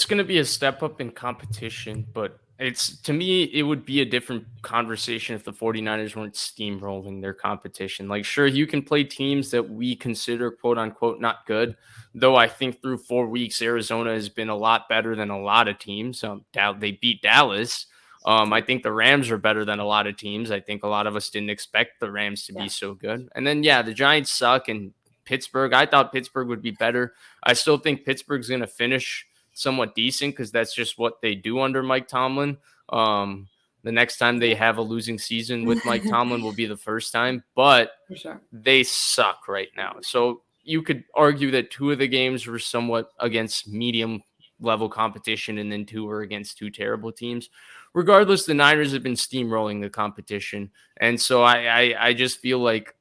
It's going to be a step up in competition, but to me, it would be a different conversation if the 49ers weren't steamrolling their competition. Like, sure, you can play teams that we consider quote unquote not good, though I think through 4 weeks, Arizona has been a lot better than a lot of teams. They beat Dallas. I think the Rams are better than a lot of teams. I think a lot of us didn't expect the Rams to be so good. And then, yeah, the Giants suck. And Pittsburgh, I thought Pittsburgh would be better. I still think Pittsburgh's going to finish somewhat decent because that's just what they do under Mike Tomlin. The next time they have a losing season with Mike Tomlin will be the first time, but For sure. they suck right now. So you could argue that 2 of the games were somewhat against medium level competition and then 2 were against 2 terrible teams. Regardless, the Niners have been steamrolling the competition. And so I just feel like,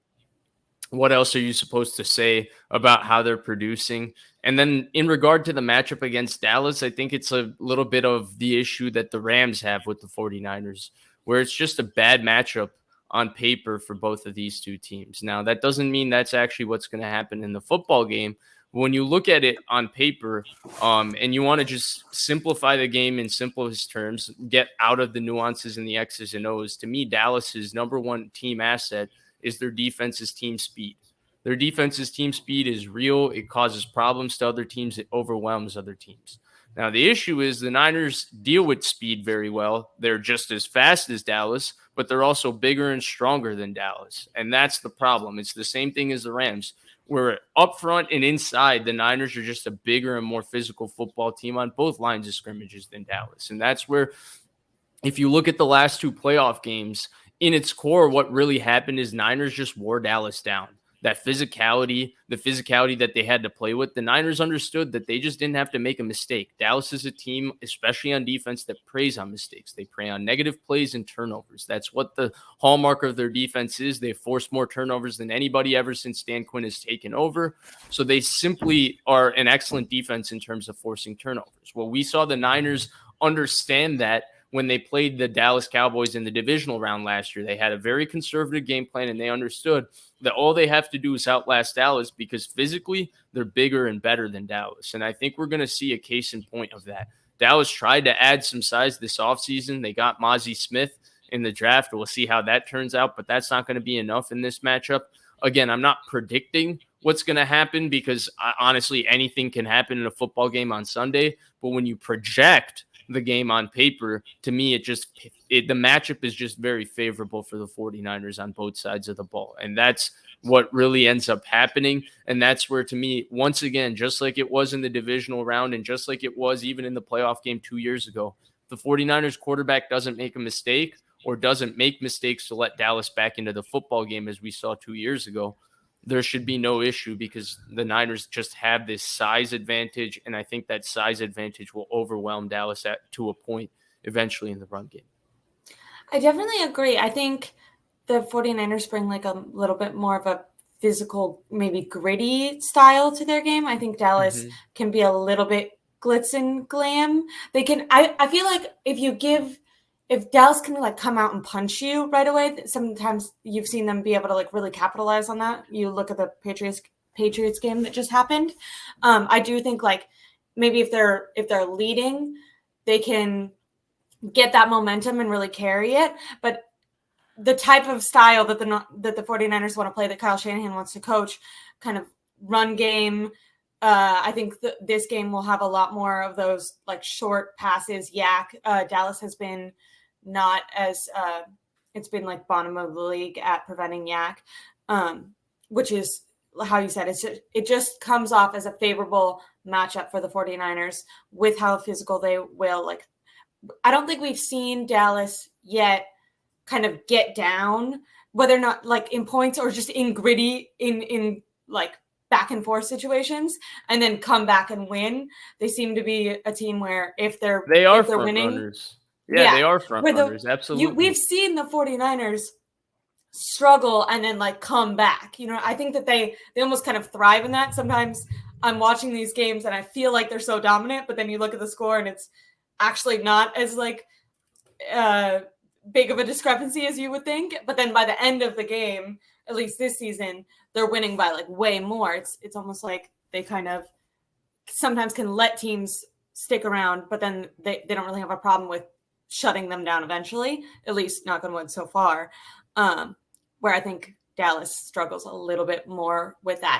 what else are you supposed to say about how they're producing? And then in regard to the matchup against Dallas, I think it's a little bit of the issue that the Rams have with the 49ers, where it's just a bad matchup on paper for both of these two teams. Now, that doesn't mean that's actually what's going to happen in the football game. When you look at it on paper, and you want to just simplify the game in simplest terms, get out of the nuances and the X's and O's, to me, Dallas's number one team asset is their defense's team speed. Their defense's team speed is real. It causes problems to other teams. It overwhelms other teams. Now, the issue is the Niners deal with speed very well. They're just as fast as Dallas, but they're also bigger and stronger than Dallas. And that's the problem. It's the same thing as the Rams, where up front and inside, the Niners are just a bigger and more physical football team on both lines of scrimmages than Dallas. And that's where, if you look at the last 2 playoff games, in its core, what really happened is Niners just wore Dallas down. That physicality, the physicality that they had to play with, the Niners understood that they just didn't have to make a mistake. Dallas is a team, especially on defense, that preys on mistakes. They prey on negative plays and turnovers. That's what the hallmark of their defense is. They force more turnovers than anybody ever since Dan Quinn has taken over. So they simply are an excellent defense in terms of forcing turnovers. Well, we saw the Niners understand that when they played the Dallas Cowboys in the divisional round last year. They had a very conservative game plan, and they understood that all they have to do is outlast Dallas because physically they're bigger and better than Dallas. And I think we're going to see a case in point of that. Dallas tried to add some size this offseason. They got Mozzie Smith in the draft. We'll see how that turns out, but that's not going to be enough in this matchup. Again, I'm not predicting what's going to happen because honestly, anything can happen in a football game on Sunday. But when you project the game on paper, to me, the matchup is just very favorable for the 49ers on both sides of the ball. And that's what really ends up happening. And that's where, to me, once again, just like it was in the divisional round and just like it was even in the playoff game 2 years ago, the 49ers quarterback doesn't make a mistake or doesn't make mistakes to let Dallas back into the football game as we saw 2 years ago, there should be no issue because the Niners just have this size advantage, and I think that size advantage will overwhelm Dallas to a point eventually in the run game. I definitely agree. I think the 49ers bring like a little bit more of a physical, maybe gritty style to their game. I think Dallas can be a little bit glitz and glam. They can. I feel like if Dallas can like come out and punch you right away, sometimes you've seen them be able to like really capitalize on that. You look at the Patriots game that just happened. I do think like maybe if they're leading, they can get that momentum and really carry it. But the type of style that the 49ers want to play, that Kyle Shanahan wants to coach, kind of run game. I think this game will have a lot more of those like short passes. Dallas has been not as it's been like bottom of the league at preventing yak, which is how you said it just comes off as a favorable matchup for the 49ers with how physical they will. Like, I don't think we've seen Dallas yet kind of get down, whether or not like in points or just in gritty in like back and forth situations, and then come back and win. They seem to be a team where if they're winning, runners. Yeah, they are front runners. Absolutely. We've seen the 49ers struggle and then like come back. I think that they almost kind of thrive in that. Sometimes I'm watching these games and I feel like they're so dominant, but then you look at the score and it's actually not as like big of a discrepancy as you would think. But then by the end of the game, at least this season, they're winning by like way more. It's almost like they kind of sometimes can let teams stick around, but then they don't really have a problem with shutting them down eventually, at least knock on wood so far. Where I think Dallas struggles a little bit more with that.